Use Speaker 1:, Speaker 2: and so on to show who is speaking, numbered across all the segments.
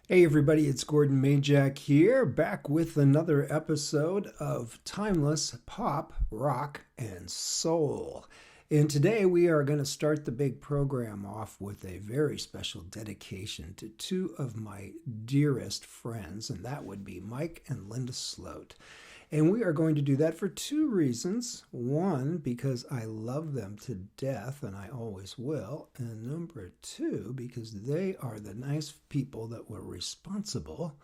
Speaker 1: Hey everybody, it's Gordon Majak here, back with another episode of Timeless Pop, Rock, and Soul. And today we are going to start the big program off with a very special dedication to two of my dearest friends, and that would be Mike and Linda Sloat. And we are going to do that for two reasons. One, because I love them to death, and I always will. And number two, because they are the nice people that were responsible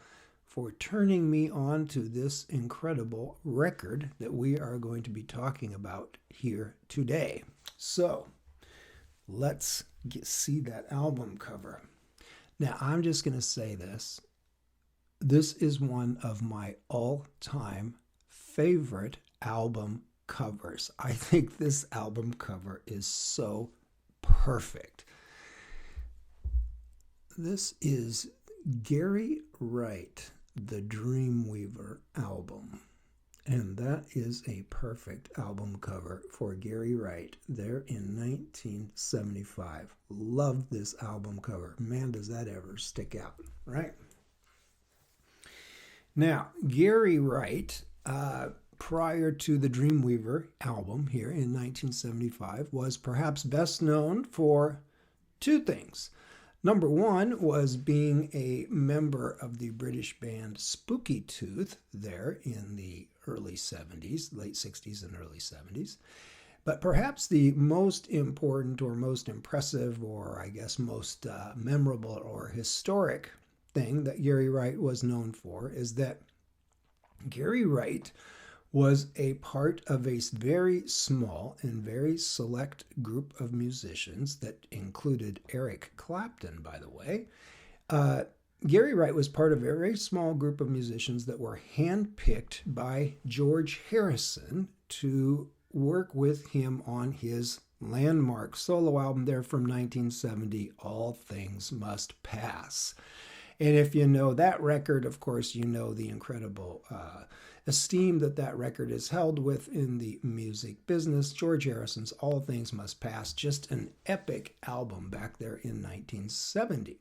Speaker 1: for turning me on to this incredible record that we are going to be talking about here today. So, see that album cover. Now, I'm just going to say this. This is one of my all-time favorite album covers. I think this album cover is so perfect. This is Gary Wright, the Dreamweaver album. And that is a perfect album cover for Gary Wright there in 1975. Love this album cover. Man, does that ever stick out, right? Now, Gary Wright, prior to the Dreamweaver album here in 1975, was perhaps best known for two things. Number one was being a member of the British band Spooky Tooth there in the early 70s, late 60s and early 70s. But perhaps the most important or most impressive or I guess most memorable or historic thing that Gary Wright was known for is that Gary Wright was a part of a very small and very select group of musicians that included Eric Clapton, by the way. Gary Wright was part of a very small group of musicians that were handpicked by George Harrison to work with him on his landmark solo album there from 1970, All Things Must Pass. And if you know that record, of course, you know the incredible esteem that record is held with in the music business. George Harrison's All Things Must Pass, just an epic album back there in 1970.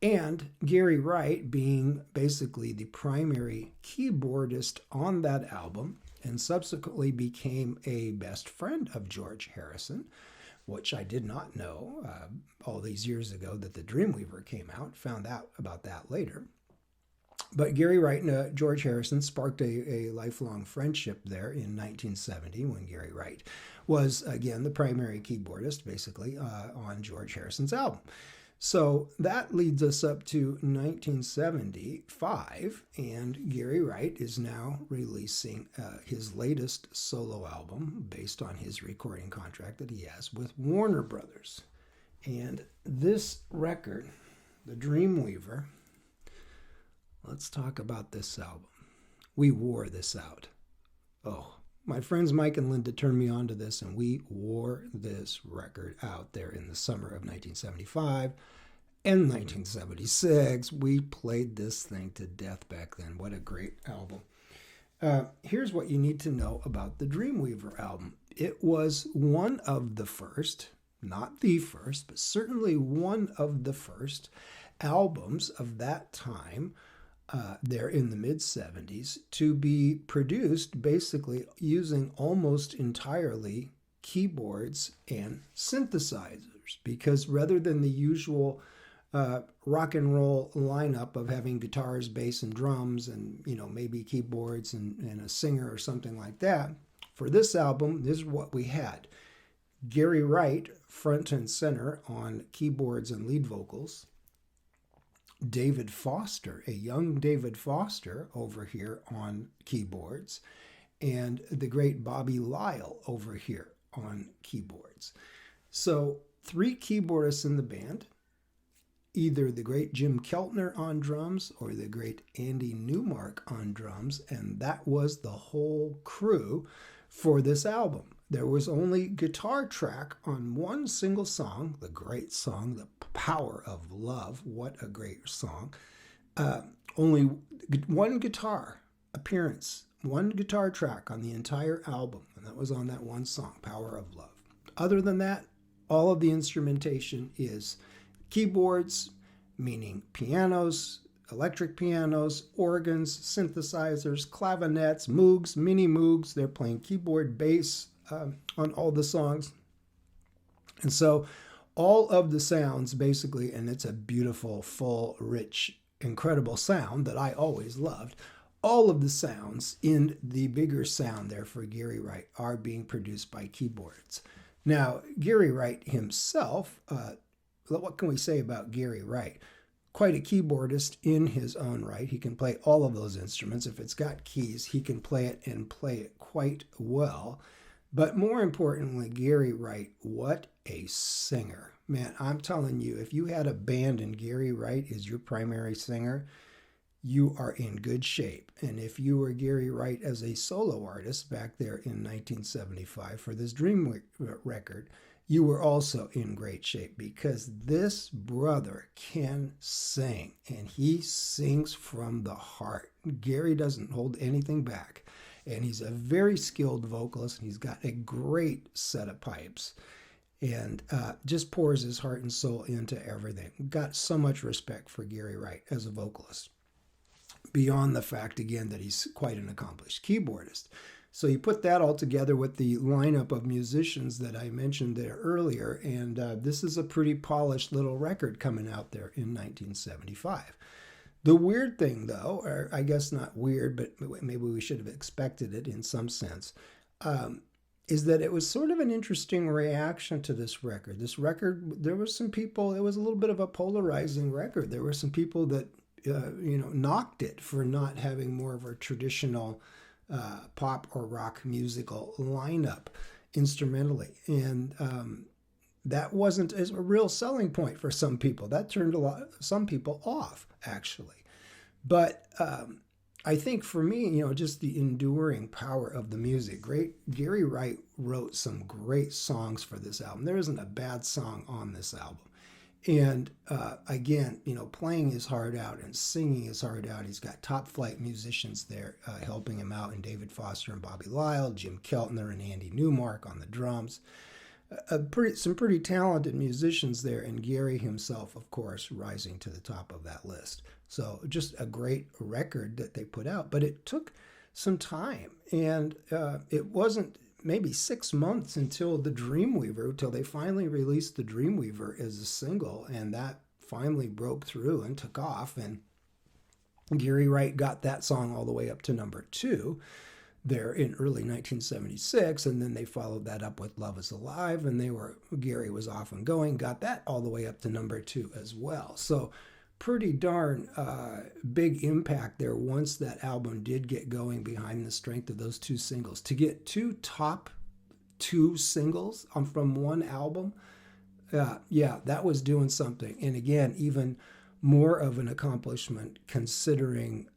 Speaker 1: And Gary Wright being basically the primary keyboardist on that album and subsequently became a best friend of George Harrison, which I did not know all these years ago that the Dreamweaver came out. Found out about that later. But Gary Wright and George Harrison sparked a lifelong friendship there in 1970 when Gary Wright was, again, the primary keyboardist, basically, on George Harrison's album. So that leads us up to 1975, and Gary Wright is now releasing his latest solo album based on his recording contract that he has with Warner Brothers. And this record, The Dreamweaver, let's talk about this album. We wore this out. Oh, my friends Mike and Linda turned me on to this, and we wore this record out there in the summer of 1975 and 1976. We played this thing to death back then. What a great album. Here's what you need to know about the Dreamweaver album. It was one of the first, not the first, but certainly one of the first albums of that time there in the mid-70s to be produced basically using almost entirely keyboards and synthesizers, because rather than the usual rock and roll lineup of having guitars, bass, and drums and maybe keyboards and a singer or something like that, for this album, this is what we had. Gary Wright front and center on keyboards and lead vocals. David Foster, a young David Foster over here on keyboards, and the great Bobby Lyle over here on keyboards. So 3 keyboardists in the band, either the great Jim Keltner on drums or the great Andy Newmark on drums, and that was the whole crew for this album. There was only guitar track on one single song, the great song, The Power of Love. What a great song. Only one guitar appearance, one guitar track on the entire album, and that was on that one song, Power of Love. Other than that, all of the instrumentation is keyboards, meaning pianos, electric pianos, organs, synthesizers, clavinets, Moogs, mini Moogs. They're playing keyboard, bass on all the songs. And so all of the sounds basically, and it's a beautiful, full, rich, incredible sound that I always loved. All of the sounds in the bigger sound there for Gary Wright are being produced by keyboards. Now, Gary Wright himself, what can we say about Gary Wright? Quite a keyboardist in his own right. He can play all of those instruments. If it's got keys, he can play it and play it quite well. But more importantly, Gary Wright, what a singer. Man, I'm telling you, if you had a band and Gary Wright is your primary singer, you are in good shape. And if you were Gary Wright as a solo artist back there in 1975 for this Dream record, you were also in great shape, because this brother can sing, and he sings from the heart. Gary doesn't hold anything back, and he's a very skilled vocalist, and he's got a great set of pipes, and just pours his heart and soul into everything. Got so much respect for Gary Wright as a vocalist, beyond the fact, again, that he's quite an accomplished keyboardist. So you put that all together with the lineup of musicians that I mentioned there earlier, and this is a pretty polished little record coming out there in 1975. The weird thing, though, or I guess not weird, but maybe we should have expected it in some sense, is that it was sort of an interesting reaction to this record. This record, there were some people, it was a little bit of a polarizing record. There were some people that knocked it for not having more of a traditional pop or rock musical lineup instrumentally. And that wasn't a real selling point for some people. That turned some people off, actually. But I think for me, just the enduring power of the music. Gary Wright wrote some great songs for this album. There isn't a bad song on this album. And again, playing his heart out and singing his heart out. He's got top flight musicians there helping him out, in David Foster and Bobby Lyle, Jim Keltner and Andy Newmark on the drums. Some pretty talented musicians there, and Gary himself, of course, rising to the top of that list. So just a great record that they put out. But it took some time, and it wasn't maybe 6 months until they finally released the Dreamweaver as a single, and that finally broke through and took off, and Gary Wright got that song all the way up to number 2 there in early 1976, and then they followed that up with Love Is Alive, and Gary was off and going, got that all the way up to number 2 as well. So pretty darn big impact there once that album did get going, behind the strength of those 2 singles. To get 2 top 2 singles from one album, that was doing something. And again, even more of an accomplishment considering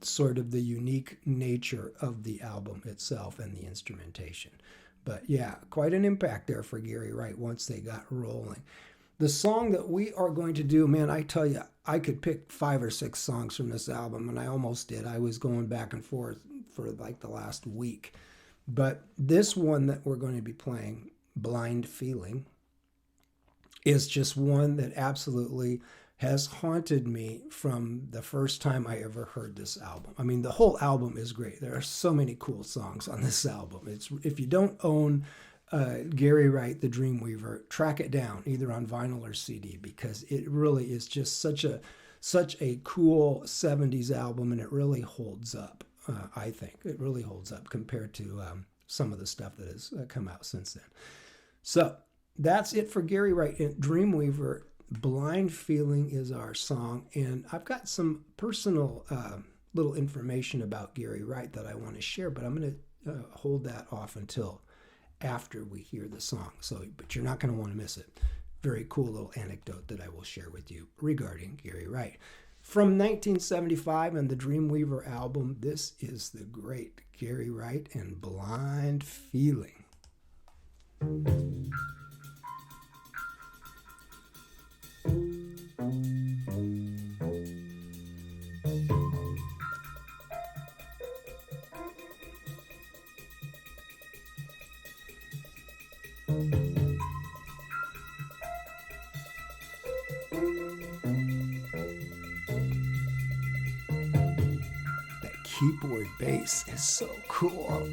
Speaker 1: sort of the unique nature of the album itself and the instrumentation. But yeah, quite an impact there for Gary Wright once they got rolling. The song that we are going to do, man, I tell you, I could pick 5 or 6 songs from this album, and I almost did. I was going back and forth for like the last week. But this one that we're going to be playing, Blind Feeling, is just one that absolutely has haunted me from the first time I ever heard this album. I mean, the whole album is great. There are so many cool songs on this album. If you don't own Gary Wright, the Dreamweaver, track it down either on vinyl or CD, because it really is just such a cool 70s album, and it really holds up. I think it really holds up compared to some of the stuff that has come out since then. So that's it for Gary Wright. Dreamweaver, Blind Feeling is our song, and I've got some personal little information about Gary Wright that I want to share, but I'm going to hold that off until after we hear the song. But you're not going to want to miss it. Very cool little anecdote that I will share with you regarding Gary Wright. From 1975 and the Dreamweaver album, this is the great Gary Wright and Blind Feeling. keyboard bass is so cool.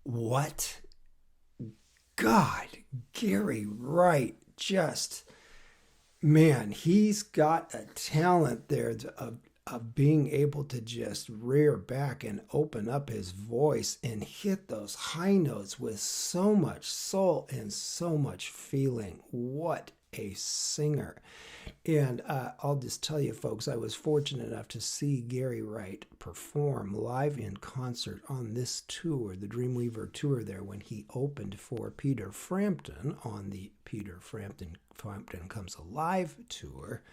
Speaker 1: What? God, Gary Wright, just, man, he's got a talent there of being able to just rear back and open up his voice and hit those high notes with so much soul and so much feeling. What a singer. And I'll just tell you, folks, I was fortunate enough to see Gary Wright perform live in concert on this tour, the Dreamweaver tour there, when he opened for Peter Frampton on the Peter Frampton Comes Alive tour.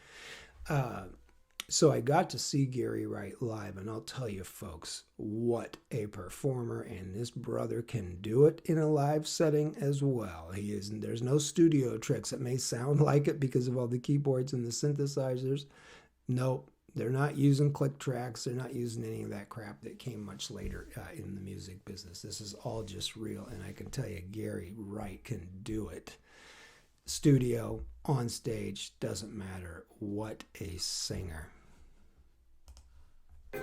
Speaker 1: So I got to see Gary Wright live, and I'll tell you, folks, what a performer, and this brother can do it in a live setting as well. There's no studio tricks. It may sound like it because of all the keyboards and the synthesizers. Nope, they're not using click tracks. They're not using any of that crap that came much later in the music business. This is all just real, and I can tell you, Gary Wright can do it. Studio, on stage, doesn't matter. What a singer.
Speaker 2: I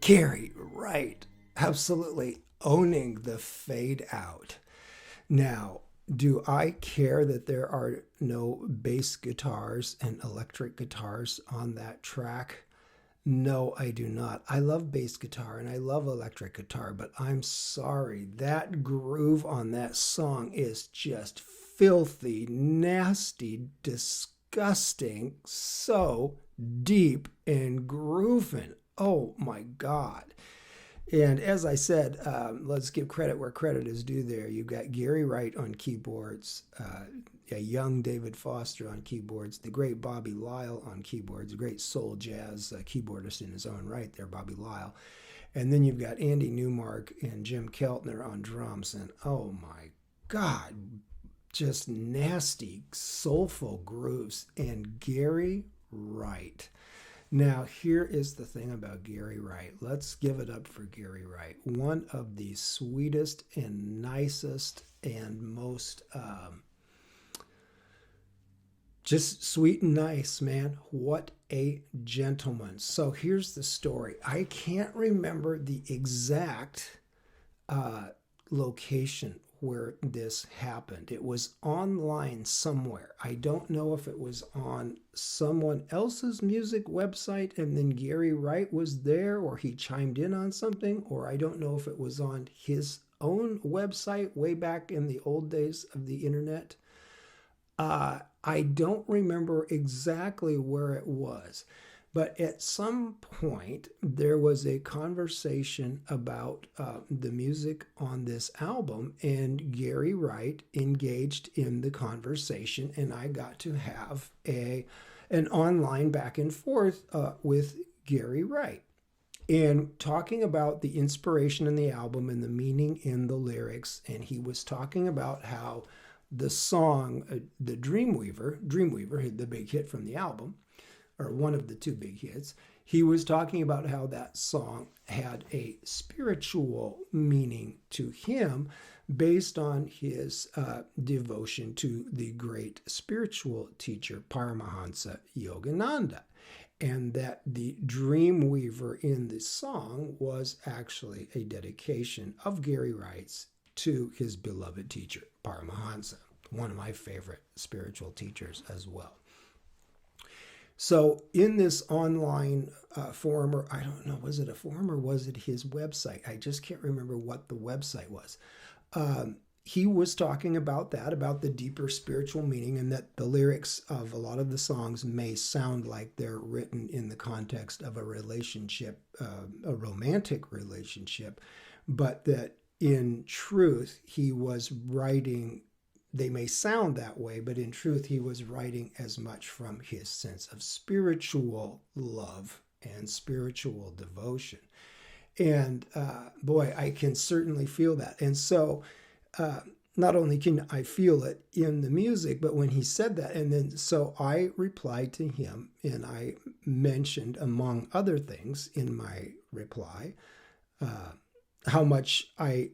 Speaker 1: Gary Wright, absolutely owning the fade out. Now, do I care that there are no bass guitars and electric guitars on that track? No, I do not. I love bass guitar and I love electric guitar, but I'm sorry. That groove on that song is just filthy, nasty, disgusting, so deep and grooving. Oh my God. And as I said, let's give credit where credit is due there. You've got Gary Wright on keyboards, a young David Foster on keyboards, the great Bobby Lyle on keyboards, a great soul jazz keyboardist in his own right there, Bobby Lyle. And then you've got Andy Newmark and Jim Keltner on drums. And oh my God, just nasty, soulful grooves. And Gary Wright. Now, here is the thing about Gary Wright. Let's give it up for Gary Wright. One of the sweetest and nicest and most just sweet and nice, man. What a gentleman. So here's the story. I can't remember the exact location where this happened. It was online somewhere. I don't know if it was on someone else's music website and then Gary Wright was there, or he chimed in on something, or I don't know if it was on his own website way back in the old days of the internet. I don't remember exactly where it was. But at some point, there was a conversation about the music on this album, and Gary Wright engaged in the conversation, and I got to have an online back and forth with Gary Wright, and talking about the inspiration in the album and the meaning in the lyrics. And he was talking about how the song, the Dreamweaver, the big hit from the album, or one of the two big hits, he was talking about how that song had a spiritual meaning to him based on his devotion to the great spiritual teacher Paramahansa Yogananda, and that the Dreamweaver in the song was actually a dedication of Gary Wright's to his beloved teacher Paramahansa, one of my favorite spiritual teachers as well. So in this online forum, or I don't know, was it a forum or was it his website? I just can't remember what the website was. He was talking about that, about the deeper spiritual meaning, and that the lyrics of a lot of the songs may sound like they're written in the context of a relationship, a romantic relationship, but that in truth, he was writing. They may sound that way, but in truth, he was writing as much from his sense of spiritual love and spiritual devotion. And boy, I can certainly feel that. And so not only can I feel it in the music, but when he said that, and then so I replied to him, and I mentioned, among other things in my reply, how much I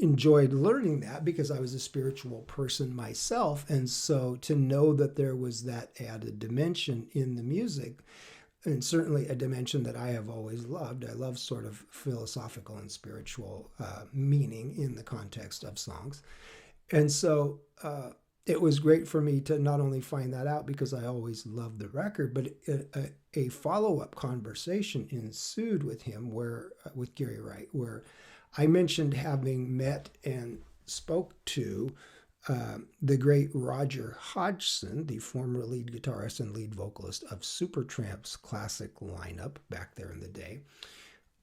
Speaker 1: enjoyed learning that, because I was a spiritual person myself. And so to know that there was that added dimension in the music, and certainly a dimension that I have always loved. I love sort of philosophical and spiritual meaning in the context of songs. And so it was great for me to not only find that out, because I always loved the record, but a follow-up conversation ensued with him, with Gary Wright, where I mentioned having met and spoke to the great Roger Hodgson, the former lead guitarist and lead vocalist of Supertramp's classic lineup back there in the day.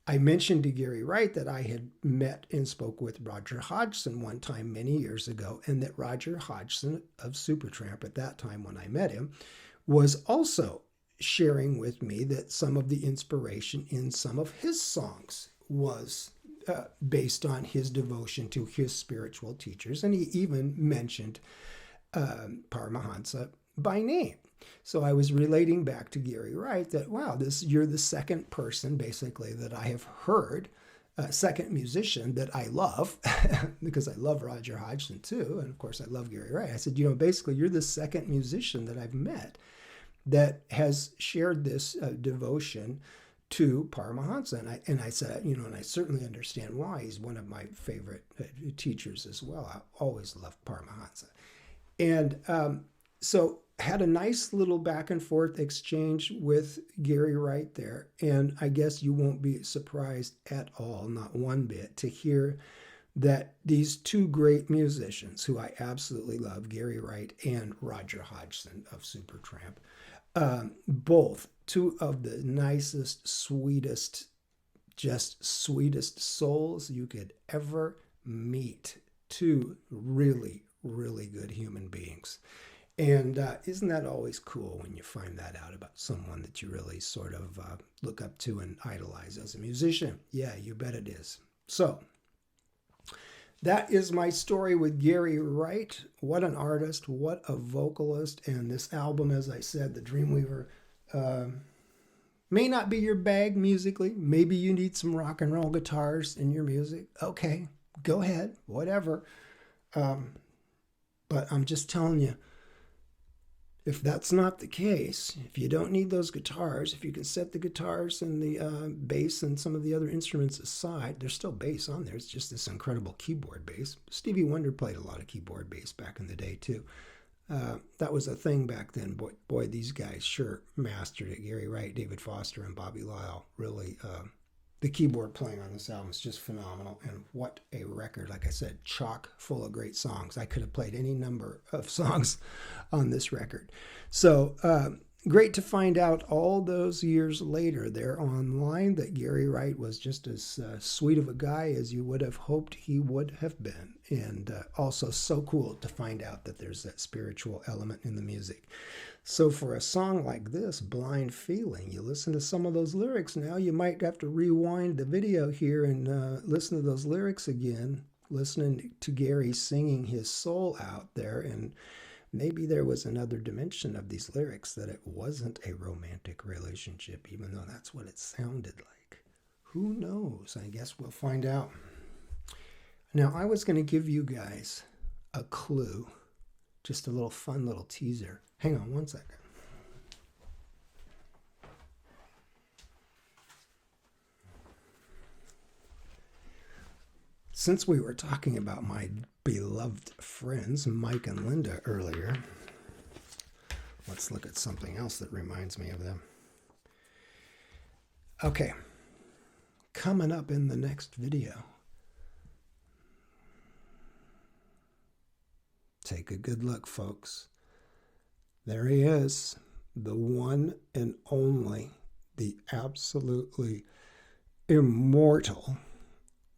Speaker 1: I mentioned to Gary Wright that I had met and spoke with Roger Hodgson one time many years ago, and that Roger Hodgson of Supertramp at that time when I met him was also sharing with me that some of the inspiration in some of his songs was based on his devotion to his spiritual teachers. And he even mentioned Paramahansa by name. So I was relating back to Gary Wright that, wow, you're the second person basically that I have heard, second musician that I love, because I love Roger Hodgson too. And of course I love Gary Wright. I said, basically you're the second musician that I've met that has shared this devotion to Paramahansa. And I said, you know, and I certainly understand why. He's one of my favorite teachers as well. I always loved Paramahansa. And so had a nice little back and forth exchange with Gary Wright there. And I guess you won't be surprised at all, not one bit, to hear that these two great musicians who I absolutely love, Gary Wright and Roger Hodgson of Supertramp, both two of the nicest, sweetest souls you could ever meet. Two really, really good human beings. And isn't that always cool when you find that out about someone that you really sort of look up to and idolize as a musician? Yeah, you bet it is. So that is my story with Gary Wright. What an artist, what a vocalist. And this album, as I said, The Dreamweaver, may not be your bag musically. Maybe you need some rock and roll guitars in your music. Okay, go ahead, whatever. But I'm just telling you, if that's not the case, if you don't need those guitars, if you can set the guitars and the bass and some of the other instruments aside, there's still bass on there. It's just this incredible keyboard bass. Stevie Wonder played a lot of keyboard bass back in the day too. That was a thing back then. Boy, these guys sure mastered it. Gary Wright, David Foster, and Bobby Lyle really. The keyboard playing on this album is just phenomenal. And what a record. Like I said, chock full of great songs. I could have played any number of songs on this record. So great to find out all those years later there online that Gary Wright was just as sweet of a guy as you would have hoped he would have been. And also so cool to find out that there's that spiritual element in the music. So for a song like this, Blind Feeling, you listen to some of those lyrics now, you might have to rewind the video here and listen to those lyrics again, listening to Gary singing his soul out there. And maybe there was another dimension of these lyrics, that it wasn't a romantic relationship, even though that's what it sounded like. Who knows? I guess we'll find out. Now, I was going to give you guys a clue, just a little fun little teaser. Hang on one second. Since we were talking about my beloved friends, Mike and Linda, earlier, let's look at something else that reminds me of them. Okay, coming up in the next video, take a good look, folks. There he is, the one and only, the absolutely immortal,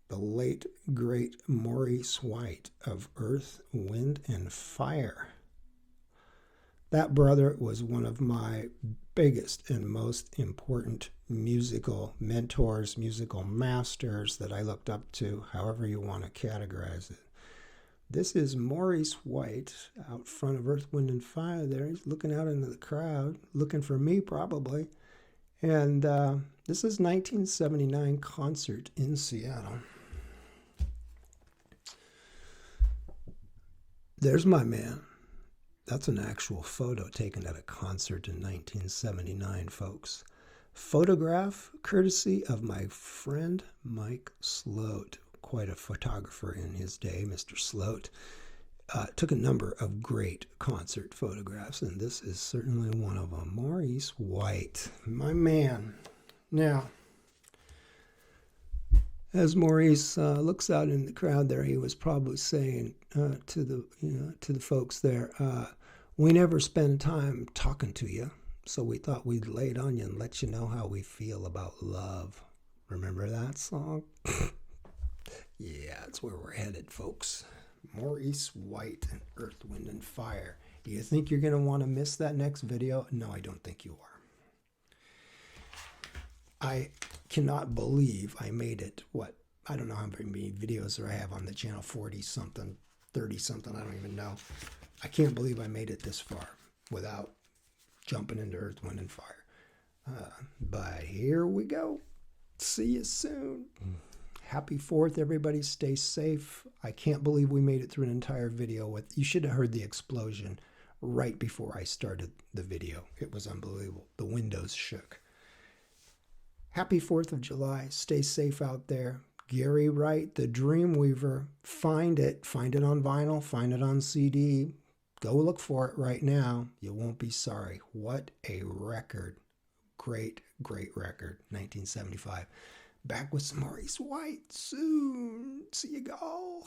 Speaker 1: the late, great Maurice White of Earth, Wind, and Fire. That brother was one of my biggest and most important musical mentors, musical masters that I looked up to, however you want to categorize it. This is Maurice White out front of Earth, Wind, and Fire there. He's looking out into the crowd, looking for me probably. And this is 1979 concert in Seattle. There's my man. That's an actual photo taken at a concert in 1979, folks. Photograph courtesy of my friend Mike Sloat. Quite a photographer in his day, Mr. Sloat. Took a number of great concert photographs, and this is certainly one of them. Maurice White, my man. Now, as Maurice looks out in the crowd there, he was probably saying to the folks there, we never spend time talking to you, so we thought we'd lay it on you and let you know how we feel about love. Remember that song? Yeah, that's where we're headed, folks. Maurice White and Earth, Wind, and Fire. Do you think you're going to want to miss that next video? No, I don't think you are. I cannot believe I made it, I don't know how many videos I have on the channel, 40-something, 30-something, I don't even know. I can't believe I made it this far without jumping into Earth, Wind, and Fire. But here we go. See you soon. Happy 4th, everybody. Stay safe. I can't believe we made it through an entire video with, you should have heard the explosion right before I started the video. It was unbelievable. The windows shook. Happy 4th of July. Stay safe out there. Gary Wright, the Dreamweaver. Find it. Find it on vinyl. Find it on CD. Go look for it right now. You won't be sorry. What a record. Great, great record. 1975. Back with some Maurice White soon. See you all.